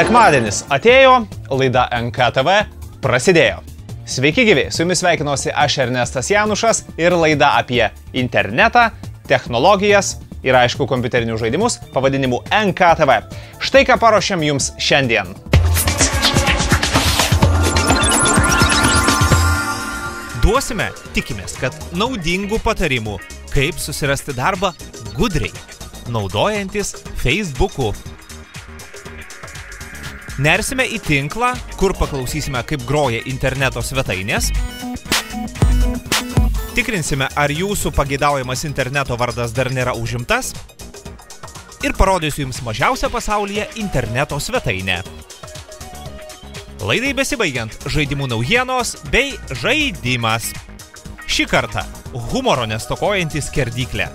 Sekmadienis atėjo, laida NKTV prasidėjo. Sveiki gyvi, su jumis sveikinuosi aš Ernestas Janušas ir laida apie internetą, technologijas ir aišku kompiuterinius žaidimus pavadinimu NKTV. Štai ką paruošėm jums šiandien. Duosime, tikimės, kad naudingų patarimų, kaip susirasti darbą gudriai, naudojantis Facebook'u. Nersime į tinklą, kur paklausysime, kaip groja interneto svetainės. Tikrinsime, ar jūsų pageidaujamas interneto vardas dar nėra užimtas. Ir parodysiu jums mažiausią pasaulyje interneto svetainę. Laidai besibaigiant žaidimų naujienos bei žaidimas. Šį kartą humoro nestokojantis skerdyklė.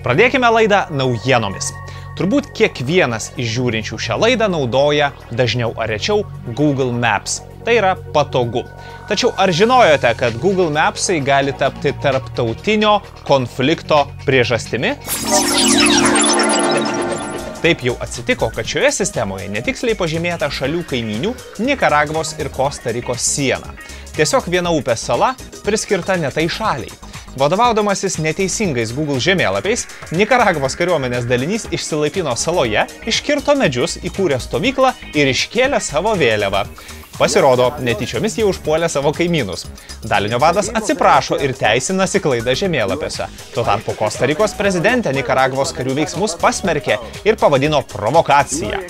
Pradėkime laidą naujienomis. Turbūt kiekvienas iš žiūrinčių šią laidą naudoja dažniau ar rečiau Google Maps. Tai yra patogu. Tačiau ar žinojote, kad Google Mapsai gali tapti tarptautinio konflikto priežastimi? Taip jau atsitiko, kad šioje sistemoje netiksliai pažymėta šalių kaimynių Nikaragvos ir Kosta Rikos siena. Tiesiog viena upės sala priskirta ne tai šaliai. Vadovaudamasis neteisingais Google žemėlapiais, Nikaragvos kariuomenės dalinys išsilaipino saloje, iškirto medžius, įkūrė stovyklą ir iškėlė savo vėliavą. Pasirodo, netyčiomis jie užpuolė savo kaimynus. Dalinio vadas atsiprašo ir teisinasi klaidą žemėlapiuose. Tuo tarpu Kosta Rikos prezidentė Nikaragvos karių veiksmus pasmerkė ir pavadino provokacija.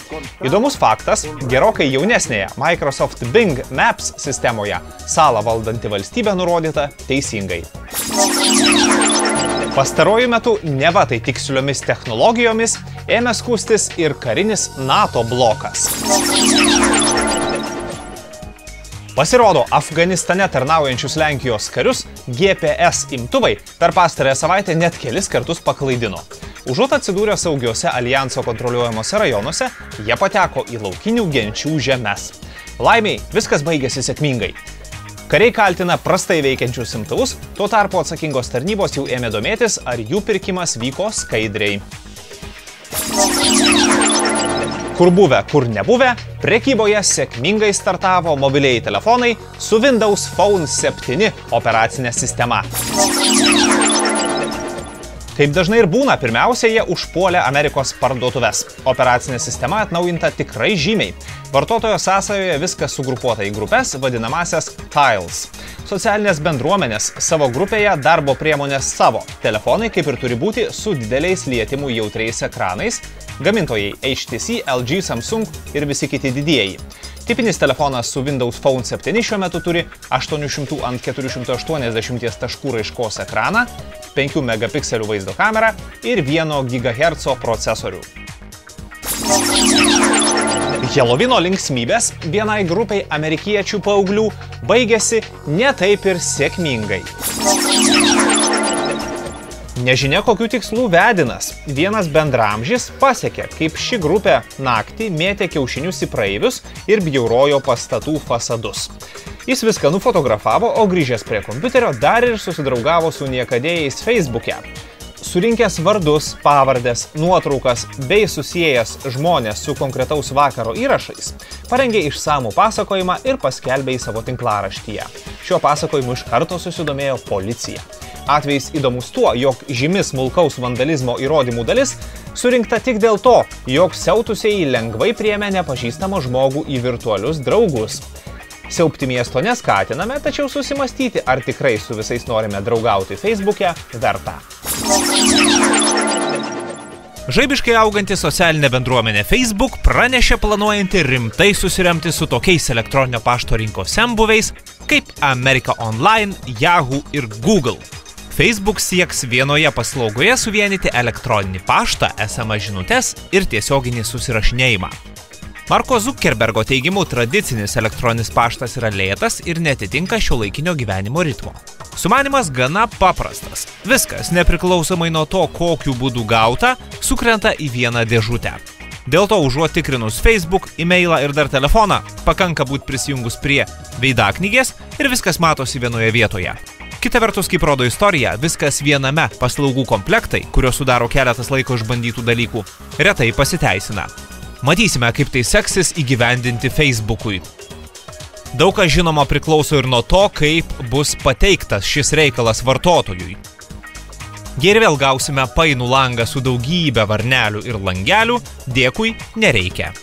Įdomus faktas, gerokai jaunesnėje Microsoft Bing Maps sistemoje salą valdanti valstybė nurodyta teisingai. Pastaruoju metu neva tai tiksliomis technologijomis ėmė skųstis ir karinis NATO blokas. Pasirodo, Afganistane tarnaujančius Lenkijos karius GPS imtuvai per pastarąją savaitę net kelis kartus paklaidino. Užuot atsidūrę saugiuose alijanso kontroliuojamuose rajonuose, jie pateko į laukinių genčių žemes. Laimiai, viskas baigėsi sėkmingai. Kariai kaltina prastai veikiančius imtuvus, tuo tarpu atsakingos tarnybos jau ėmė domėtis, ar jų pirkimas vyko skaidriai. Kur buvę, kur nebuvę, prekyboje sėkmingai startavo mobilieji telefonai su Windows Phone 7 operacinė sistema. Kaip dažnai ir būna, pirmiausia, jie užpuolė Amerikos parduotuves. Operacinė sistema atnaujinta tikrai žymiai. Vartotojo sąsajoje viskas sugrupuota į grupės, vadinamasias tiles. Socialinės bendruomenės savo grupėje, darbo priemonės savo. Telefonai kaip ir turi būti su dideliais lietimų jautriais ekranais. Gamintojai HTC, LG, Samsung ir visi kiti didieji. Tipinis telefonas su Windows Phone 7 šiuo metu turi 800 ant 480 taškų raiškos ekraną, 5 megapikselių vaizdo kamerą ir 1 GHz procesorių. Helovino linksmybės vienai grupai amerikiečių paauglių baigėsi ne taip ir sėkmingai. Nežinia, kokių tikslų vedinas. Vienas bendramžis pasiekė, kaip ši grupė naktį mėtė kiaušinius į praeivius ir bjaurojo pastatų fasadus. Jis viską nufotografavo, o grįžęs prie kompiuterio dar ir susidraugavo su niekadėjais Facebook'e. Surinkęs vardus, pavardės, nuotraukas bei susijęs žmonės su konkretaus vakaro įrašais, parengė išsamų pasakojimą ir paskelbė į savo tinklaraštyje. Šio pasakojimu iš karto susidomėjo policija. Atvejis įdomus tuo, jog žymi smulkaus vandalizmo įrodymų dalis surinkta tik dėl to, jog siautusieji lengvai priėmė nepažįstamą žmogų į virtualius draugus. Siaubti miesto neskatiname, tačiau susimastyti, ar tikrai su visais norime draugauti Facebook'e, verta. Žaibiškai auganti socialinė bendruomenė Facebook pranešė planuojanti rimtai susiremti su tokiais elektroninio pašto rinkos senbuviais kaip America Online, Yahoo ir Google. Facebook sieks vienoje paslaugoje suvienyti elektroninį paštą, SMS žinutes ir tiesioginį susirašinėjimą. Marko Zuckerbergo teigimu, tradicinis elektroninis paštas yra lėtas ir netitinka šiuolaikinio gyvenimo ritmo. Sumanymas gana paprastas. Viskas, nepriklausomai nuo to, kokiu būdu gauta, sukrenta į vieną dėžutę. Dėl to užuot tikrinus Facebook, e-mailą ir dar telefoną, pakanka būti prisijungus prie veidaknygės ir viskas matosi vienoje vietoje. Kita vertus, kaip rodo istorija, viskas viename paslaugų komplektai, kurios sudaro keletas laiko išbandytų dalykų, retai pasiteisina. Matysime, kaip tai seksis įgyvendinti Facebook'ui. Daug kas žinoma priklauso ir nuo to, kaip bus pateiktas šis reikalas vartotojui. Jei ir vėl gausime painų langą su daugybė varnelių ir langelių, dėkui nereikia.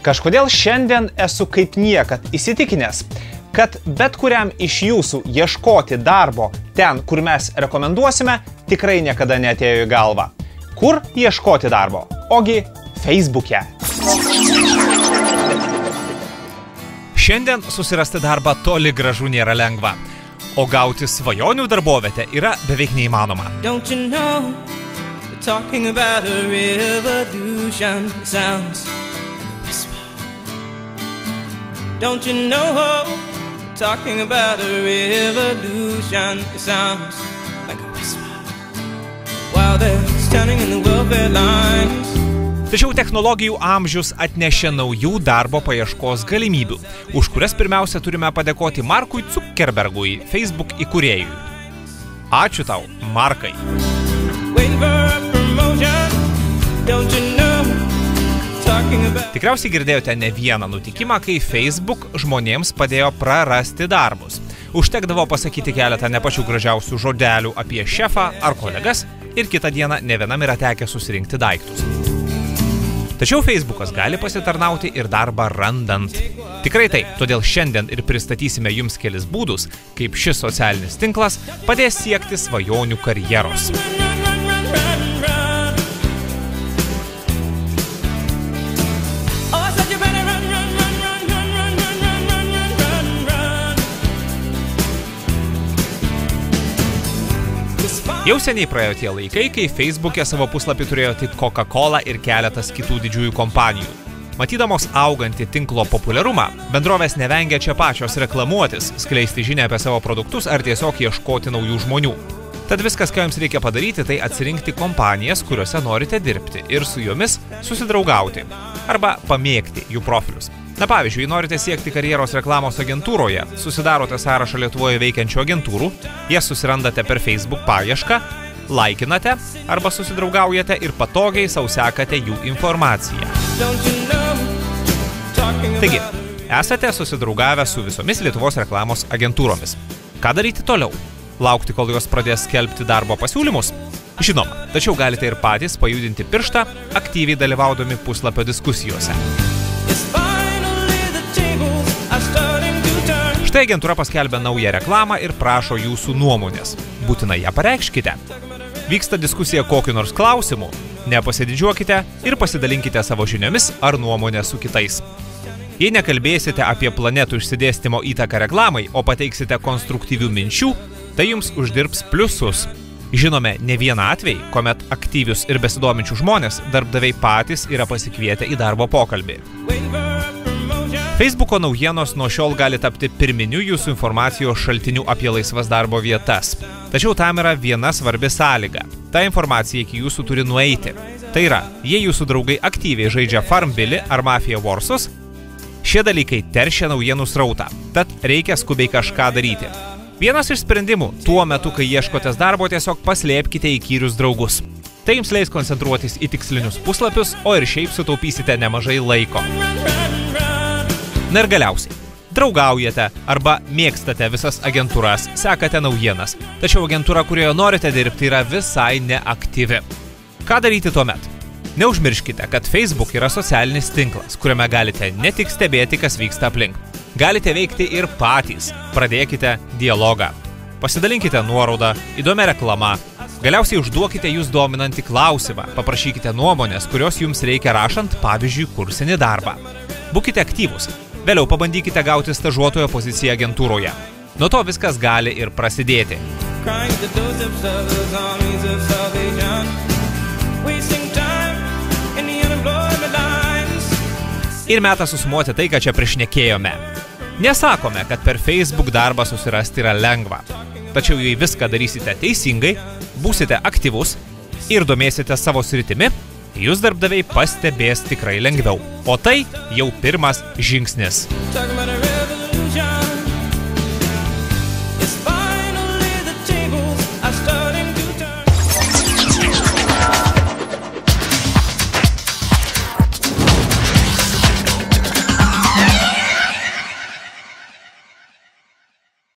Kažkodėl šiandien esu kaip niekad įsitikinęs, kad bet kuriam iš jūsų ieškoti darbo ten, kur mes rekomenduosime, tikrai niekada neatėjo į galvą. Kur ieškoti darbo? Ogi Facebook'e. Šiandien susirasti darbą toli gražu nėra lengva, o gauti svajonių darbovietę yra beveik neįmanoma. Don't you know, we're talking about a revolution sounds. Don't you know, we're talking about a revolution sounds like a whisper. While they're standing in the welfare lines. Tačiau technologijų amžius atnešė naujų darbo paieškos galimybių, už kurias pirmiausia turime padėkoti Markui Zuckerbergui, Facebook įkūrėjui. Ačiū tau, Markai. Tikriausiai girdėjote ne vieną nutikimą, kai Facebook žmonėms padėjo prarasti darbus. Užtekdavo pasakyti keletą ne pačių gražiausių žodelių apie šefą ar kolegas ir kitą dieną ne vienam yra tekę susirinkti daiktus. Tačiau Facebookas gali pasitarnauti ir darbą randant. Tikrai taip, todėl šiandien ir pristatysime jums kelis būdus, kaip šis socialinis tinklas padės siekti svajonių karjeros. Jau seniai praėjo tie laikai, kai Facebook'e savo puslapį turėjo tik Coca-Cola ir keletas kitų didžiųjų kompanijų. Matydamos augantį tinklo populiarumą, bendrovės nevengia čia pačios reklamuotis, skleisti žinią apie savo produktus ar tiesiog ieškoti naujų žmonių. Tad viskas, ką jums reikia padaryti, tai atsirinkti kompanijas, kuriuose norite dirbti ir su jomis susidraugauti arba pamėgti jų profilius. Na pavyzdžiui, norite siekti karjeros reklamos agentūroje, susidarote sąrašą Lietuvoje veikiančių agentūrų, jas susirandate per Facebook paiešką, laikinate arba susidraugaujate ir patogiai sau sekate jų informaciją. Taigi, esate susidraugavę su visomis Lietuvos reklamos agentūromis. Ką daryti toliau? Laukti, kol jos pradės skelbti darbo pasiūlymus? Žinoma, tačiau galite ir patys pajudinti pirštą, aktyviai dalyvaudami puslapio diskusijose. Štai agentūra paskelbė naują reklamą ir prašo jūsų nuomonės. Būtinai ją pareikškite. Vyksta diskusija kokiu nors klausimu. Nepasididžiuokite ir pasidalinkite savo žiniomis ar nuomonę su kitais. Jei nekalbėsite apie planetų išsidėstymo įtaką reklamai, o pateiksite konstruktyvių minčių, tai jums uždirbs pliusus. Žinome ne vieną atvejį, kuomet aktyvius ir besidominčių žmonės darbdaviai patys yra pasikvietę į darbo pokalbį. Facebooko naujienos nuo šiol gali tapti pirminiu jūsų informacijos šaltiniu apie laisvas darbo vietas. Tačiau tam yra viena svarbi sąlyga. Ta informacija iki jūsų turi nueiti. Tai yra, jei jūsų draugai aktyviai žaidžia Farmville ar Mafia Warsus, šie dalykai teršia naujienų srautą, tad reikia skubiai kažką daryti. Vienas iš sprendimų, tuo metu, kai ieškotės darbo, tiesiog paslėpkite įkyrius draugus. Tai jums leis koncentruotis į tikslinius puslapius, o ir šiaip sutaupysite nemažai laiko. Na ir galiausiai, draugaujate arba mėgstate visas agentūras, sekate naujienas, tačiau agentūra, kurioje norite dirbti, yra visai neaktyvi. Ką daryti tuomet? Neužmirškite, kad Facebook yra socialinis tinklas, kuriame galite ne tik stebėti, kas vyksta aplink. Galite veikti ir patys. Pradėkite dialogą. Pasidalinkite nuorodą, įdomią reklamą. Galiausiai užduokite jūs dominantį klausimą. Paprašykite nuomonės, kurios jums reikia rašant, pavyzdžiui, kursinį darbą. Būkite aktyvūs. Vėliau pabandykite gauti stažuotojo poziciją agentūroje. Nuo to viskas gali ir prasidėti. Ir metas susumuoti tai, ką čia prišnekėjome. Nesakome, kad per Facebook darbą susirasti yra lengva. Tačiau jei viską darysite teisingai, būsite aktyvus, ir domėsite savo sritimi, jūs darbdaviai pastebės tikrai lengviau. O tai jau pirmas žingsnis. Talking about a